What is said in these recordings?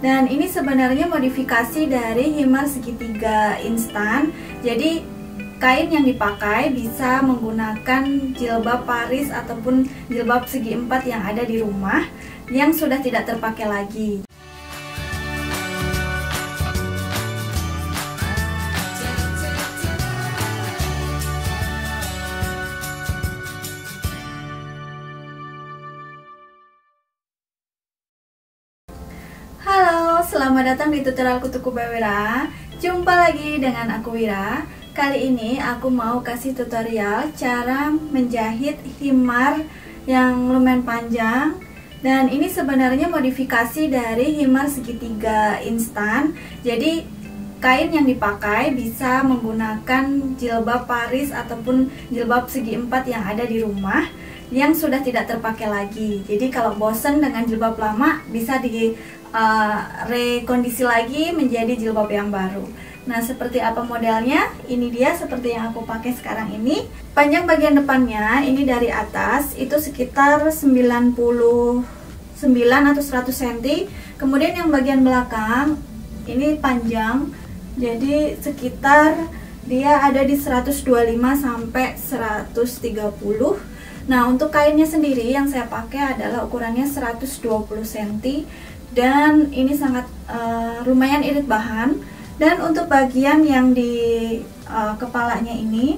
Dan ini sebenarnya modifikasi dari himar segitiga instan. Jadi kain yang dipakai bisa menggunakan jilbab Paris ataupun jilbab segi empat yang ada di rumah yang sudah tidak terpakai lagi. Halo, selamat datang di tutorial Kutuku by Wira. Jumpa lagi dengan aku Wira. Kali ini aku mau kasih tutorial cara menjahit himar yang lumayan panjang. Dan ini sebenarnya modifikasi dari himar segitiga instan. Jadi kain yang dipakai bisa menggunakan jilbab Paris ataupun jilbab segi empat yang ada di rumah yang sudah tidak terpakai lagi. Jadi kalau bosen dengan jilbab lama bisa di rekondisi lagi menjadi jilbab yang baru. Nah, seperti apa modelnya? Ini dia seperti yang aku pakai sekarang ini. Panjang bagian depannya ini dari atas itu sekitar 99 atau 100 cm. Kemudian yang bagian belakang ini panjang, jadi sekitar dia ada di 125 sampai 130. Nah, untuk kainnya sendiri yang saya pakai adalah ukurannya 120 cm. Dan ini sangat lumayan irit bahan. Dan untuk bagian yang di kepalanya ini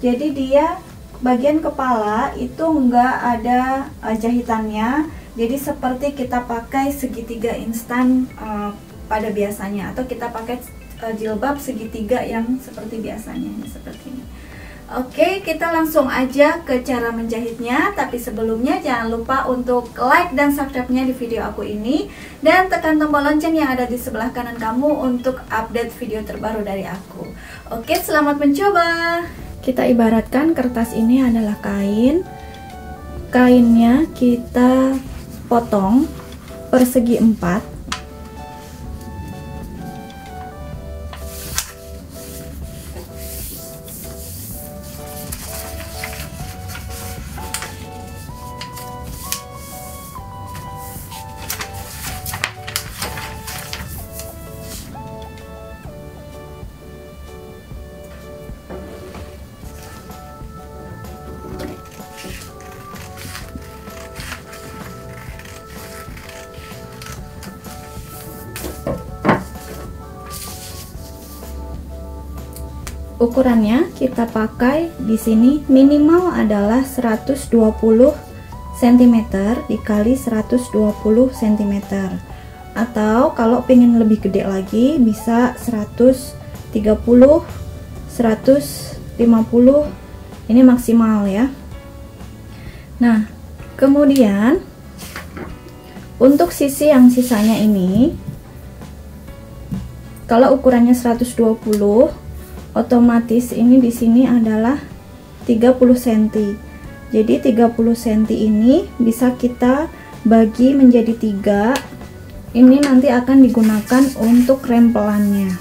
jadi dia bagian kepala itu enggak ada jahitannya, jadi seperti kita pakai segitiga instan pada biasanya, atau kita pakai jilbab segitiga yang seperti biasanya, seperti ini. Oke, kita langsung aja ke cara menjahitnya. Tapi sebelumnya jangan lupa untuk like dan subscribe-nya di video aku ini, dan tekan tombol lonceng yang ada di sebelah kanan kamu untuk update video terbaru dari aku. Oke, selamat mencoba. Kita ibaratkan kertas ini adalah kain. Kainnya kita potong persegi 4. Ukurannya kita pakai di sini minimal adalah 120 cm dikali 120 cm, atau kalau pengen lebih gede lagi bisa 130, 150, ini maksimal ya. Nah, kemudian untuk sisi yang sisanya ini, kalau ukurannya 120, otomatis ini di sini adalah 30 cm. Jadi 30 cm ini bisa kita bagi menjadi 3. Ini nanti akan digunakan untuk rempelannya.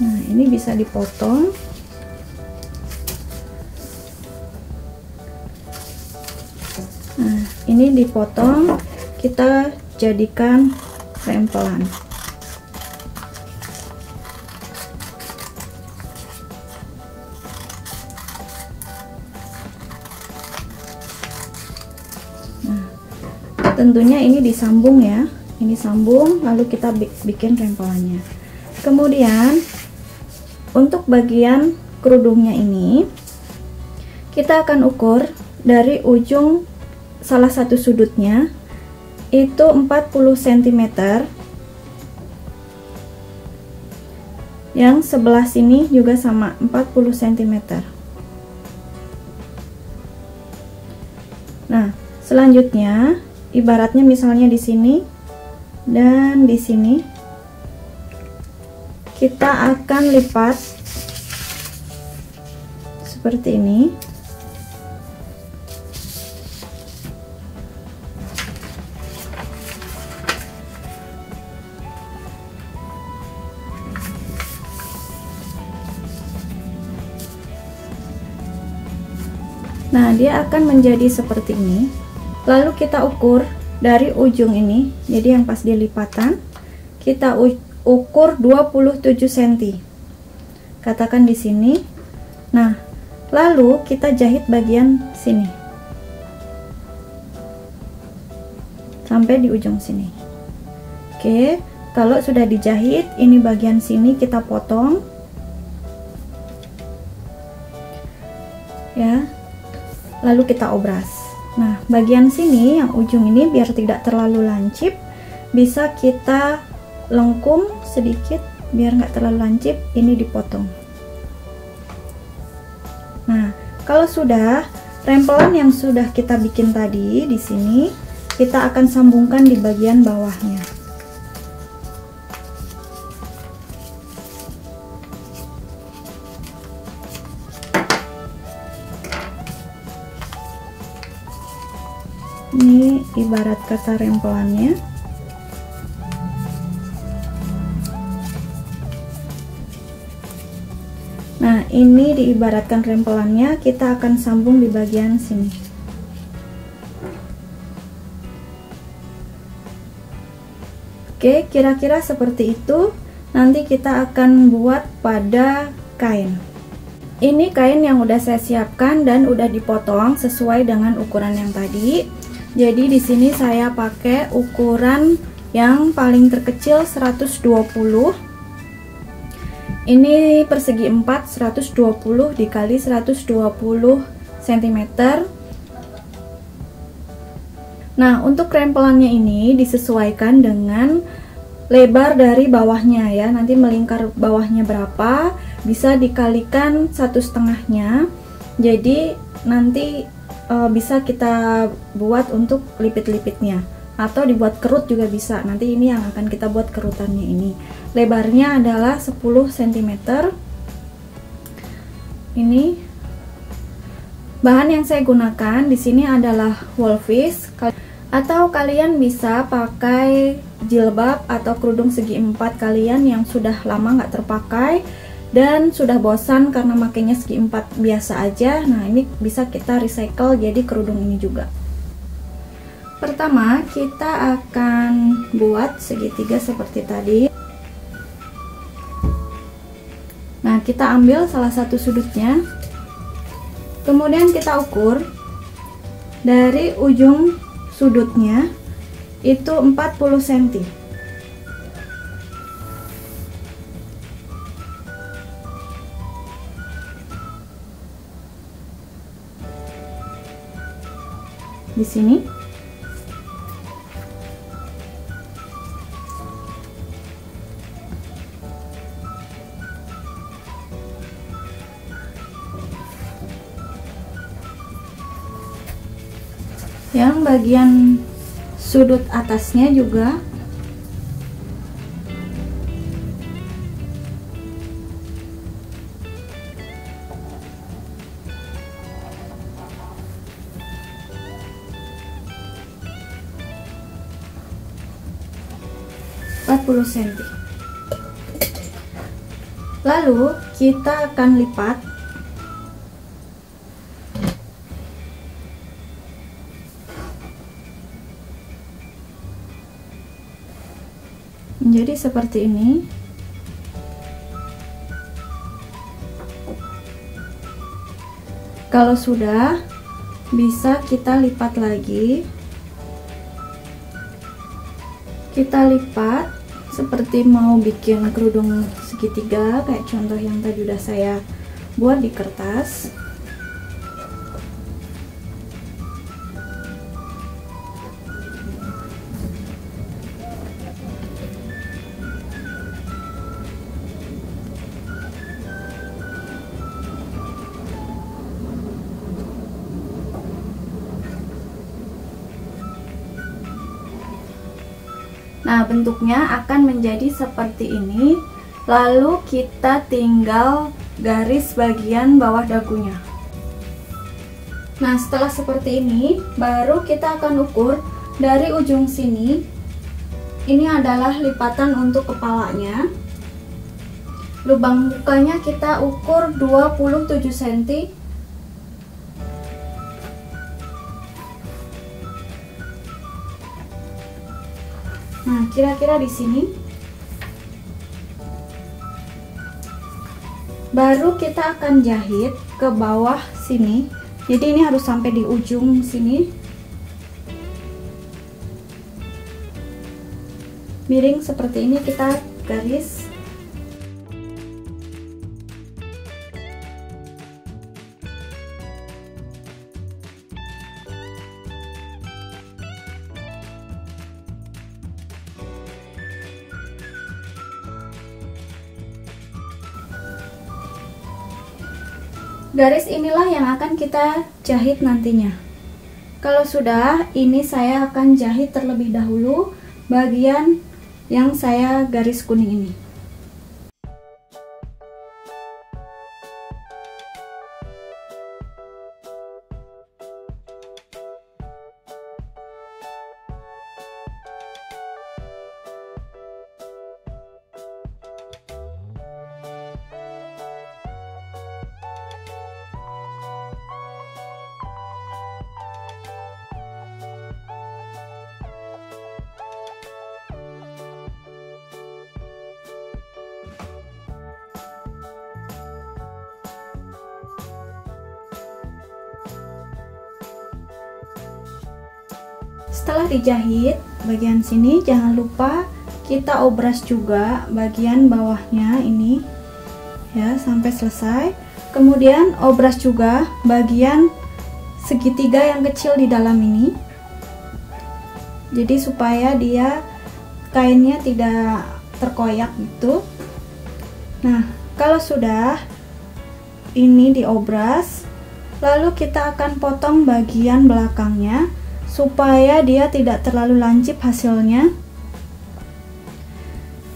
Nah, ini bisa dipotong. Nah, ini dipotong, kita jadikan rempelan. Tentunya ini disambung ya, ini sambung, lalu kita bikin rempelannya. Kemudian untuk bagian kerudungnya ini kita akan ukur dari ujung salah satu sudutnya itu 40 cm, yang sebelah sini juga sama 40 cm. Nah, selanjutnya ibaratnya misalnya di sini dan di sini kita akan lipat seperti ini. Nah, dia akan menjadi seperti ini. Lalu kita ukur dari ujung ini, jadi yang pas di lipatan, kita ukur 27 cm. Katakan di sini. Nah, lalu kita jahit bagian sini sampai di ujung sini. Oke, kalau sudah dijahit, ini bagian sini kita potong ya, lalu kita obras. Nah, bagian sini yang ujung ini biar tidak terlalu lancip, bisa kita lengkung sedikit biar nggak terlalu lancip, ini dipotong. Nah, kalau sudah, rempelan yang sudah kita bikin tadi di sini kita akan sambungkan di bagian bawahnya. Ini ibarat kata rempelannya. Nah, ini diibaratkan rempelannya, kita akan sambung di bagian sini. Oke, kira-kira seperti itu. Nanti kita akan buat pada kain. Ini kain yang udah saya siapkan dan udah dipotong sesuai dengan ukuran yang tadi. Jadi di sini saya pakai ukuran yang paling terkecil 120. Ini persegi 4, 120 dikali 120 cm. Nah, untuk rempelannya ini disesuaikan dengan lebar dari bawahnya ya. Nanti melingkar bawahnya berapa, bisa dikalikan 1/2-nya. Jadi nanti bisa kita buat untuk lipit-lipitnya, atau dibuat kerut juga bisa. Nanti ini yang akan kita buat kerutannya ini. Lebarnya adalah 10 cm. Ini bahan yang saya gunakan di sini adalah wolfish, atau kalian bisa pakai jilbab atau kerudung segi 4 kalian yang sudah lama nggak terpakai dan sudah bosan karena makainya segi 4 biasa aja. Nah, ini bisa kita recycle jadi kerudung ini juga. Pertama, kita akan buat segitiga seperti tadi. Nah, kita ambil salah satu sudutnya, kemudian kita ukur dari ujung sudutnya itu 40 cm. Di sini yang bagian sudut atasnya juga cm. Lalu kita akan lipat menjadi seperti ini. Kalau sudah, bisa kita lipat lagi. Kita lipat seperti mau bikin kerudung segitiga, kayak contoh yang tadi udah saya buat di kertas. Nah, bentuknya akan menjadi seperti ini. Lalu kita tinggal garis bagian bawah dagunya. Nah, setelah seperti ini, baru kita akan ukur dari ujung sini. Ini adalah lipatan untuk kepalanya. Lubang bukanya kita ukur 27 cm. Nah, kira-kira di sini. Baru kita akan jahit ke bawah sini. Jadi ini harus sampai di ujung sini. Miring seperti ini, kita garis. Garis inilah yang akan kita jahit nantinya. Kalau sudah, ini saya akan jahit terlebih dahulu bagian yang saya garis kuning ini. Setelah dijahit bagian sini, jangan lupa kita obras juga bagian bawahnya ini ya sampai selesai. Kemudian obras juga bagian segitiga yang kecil di dalam ini. Jadi supaya dia kainnya tidak terkoyak gitu. Nah, kalau sudah ini diobras, lalu kita akan potong bagian belakangnya supaya dia tidak terlalu lancip hasilnya.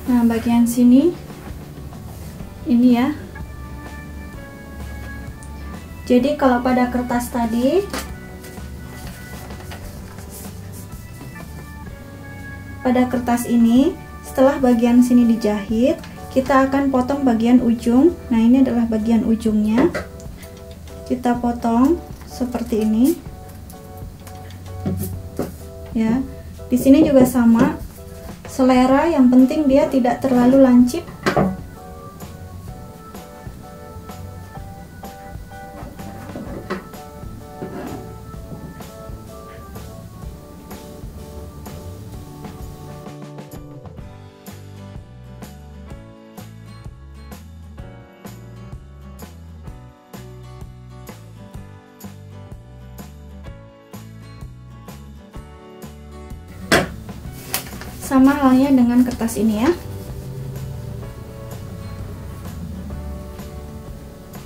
Nah, bagian sini ini ya. Jadi kalau pada kertas tadi, pada kertas ini setelah bagian sini dijahit, kita akan potong bagian ujung. Nah, ini adalah bagian ujungnya. Kita potong seperti ini. Ya, di sini juga sama, selera, yang penting dia tidak terlalu lancip. Sama halnya dengan kertas ini ya.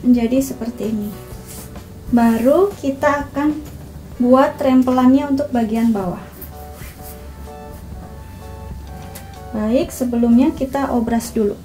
Menjadi seperti ini. Baru kita akan buat rempelannya untuk bagian bawah. Baik, sebelumnya kita obras dulu.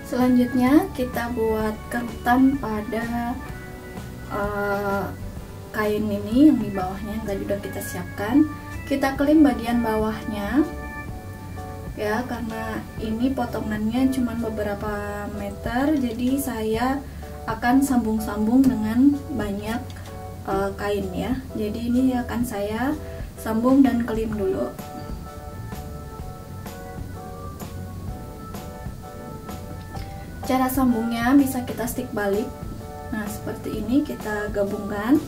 Selanjutnya kita buat kerutan pada kain ini yang di bawahnya yang tadi udah kita siapkan. Kita kelim bagian bawahnya ya, karena ini potongannya cuma beberapa meter, jadi saya akan sambung-sambung dengan banyak kain ya. Jadi ini akan saya sambung dan kelim dulu. Cara sambungnya bisa kita stick balik. Nah, seperti ini kita gabungkan.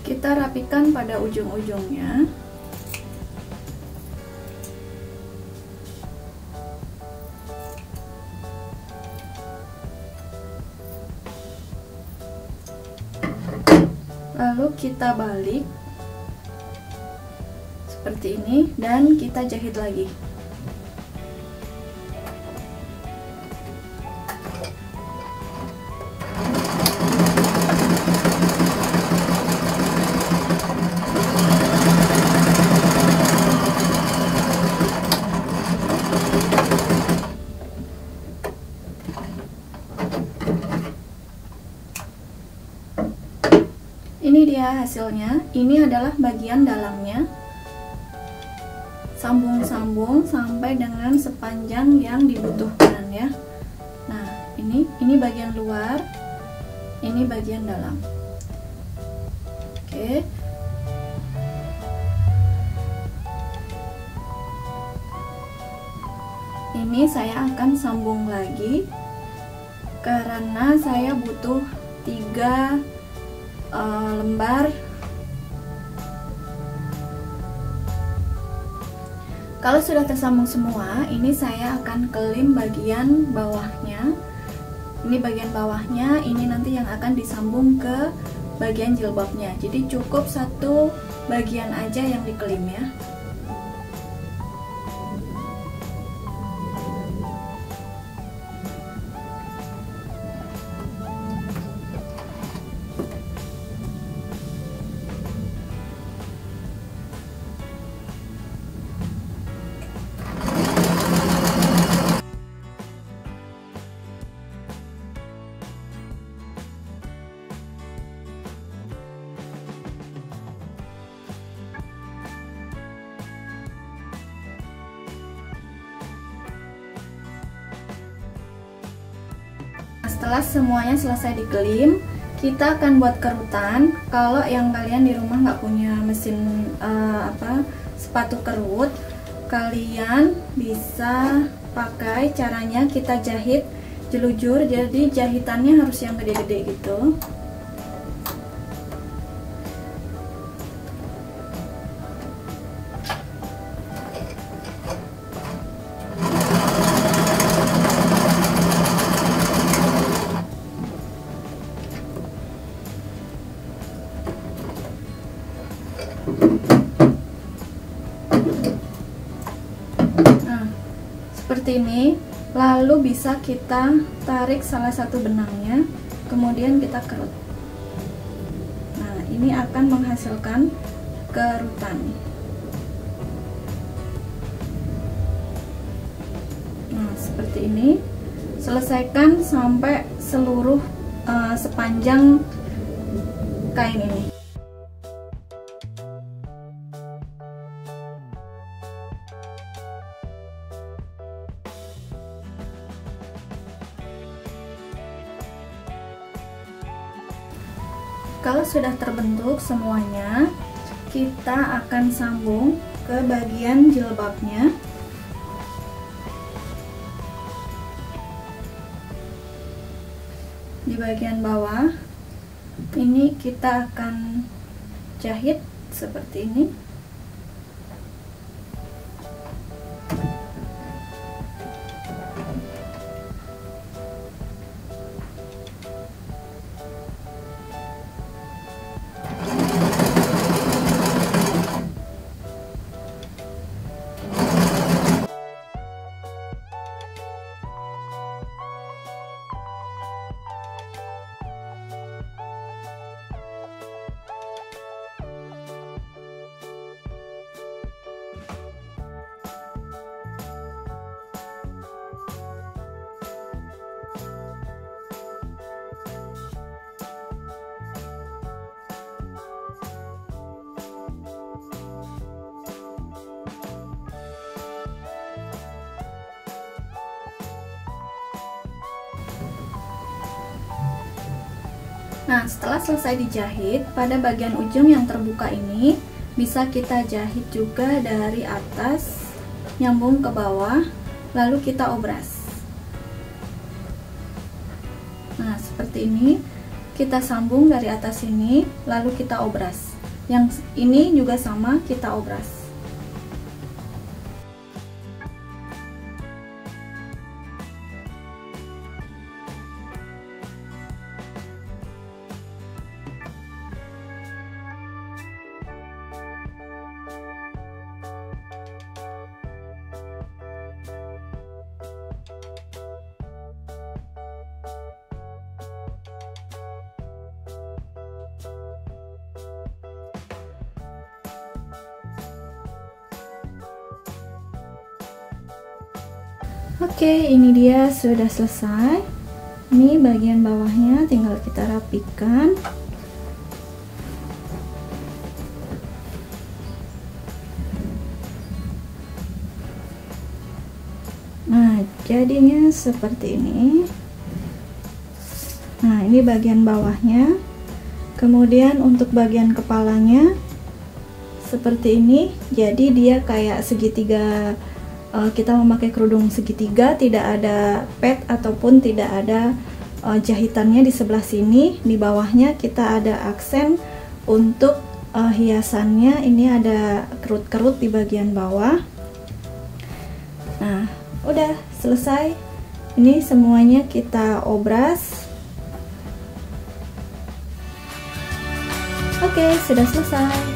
Kita rapikan pada ujung-ujungnya. Lalu kita balik seperti ini dan kita jahit lagi. Ini dia hasilnya. Ini adalah bagian dalamnya. Sambung-sambung sampai dengan sepanjang yang dibutuhkan ya. Nah, ini bagian luar, ini bagian dalam. Oke. Ini saya akan sambung lagi karena saya butuh 3 lembar. Kalau sudah tersambung semua, ini saya akan kelim bagian bawahnya. Ini bagian bawahnya, ini nanti yang akan disambung ke bagian jilbabnya. Jadi cukup satu bagian aja yang dikelim ya. Setelah semuanya selesai dikelim, kita akan buat kerutan. Kalau yang kalian di rumah nggak punya mesin sepatu kerut, kalian bisa pakai caranya kita jahit jelujur. Jadi jahitannya harus yang gede-gede gitu. Nah, seperti ini. Lalu bisa kita tarik salah satu benangnya, kemudian kita kerut. Nah, ini akan menghasilkan kerutan. Nah, seperti ini. Selesaikan sampai seluruh sepanjang kain ini. Kalau sudah terbentuk semuanya, kita akan sambung ke bagian jilbabnya. Di bagian bawah, ini kita akan jahit seperti ini. Nah, setelah selesai dijahit, pada bagian ujung yang terbuka ini bisa kita jahit juga dari atas nyambung ke bawah, lalu kita obras. Nah, seperti ini. Kita sambung dari atas sini, lalu kita obras. Yang ini juga sama, kita obras. Oke, ini dia sudah selesai. Ini bagian bawahnya tinggal kita rapikan. Nah, jadinya seperti ini. Nah, ini bagian bawahnya. Kemudian untuk bagian kepalanya seperti ini. Jadi dia kayak segitiga. Kita memakai kerudung segitiga, tidak ada pad ataupun tidak ada jahitannya di sebelah sini. Di bawahnya kita ada aksen untuk hiasannya. Ini ada kerut-kerut di bagian bawah. Nah, udah selesai. Ini semuanya kita obras. Oke, sudah selesai.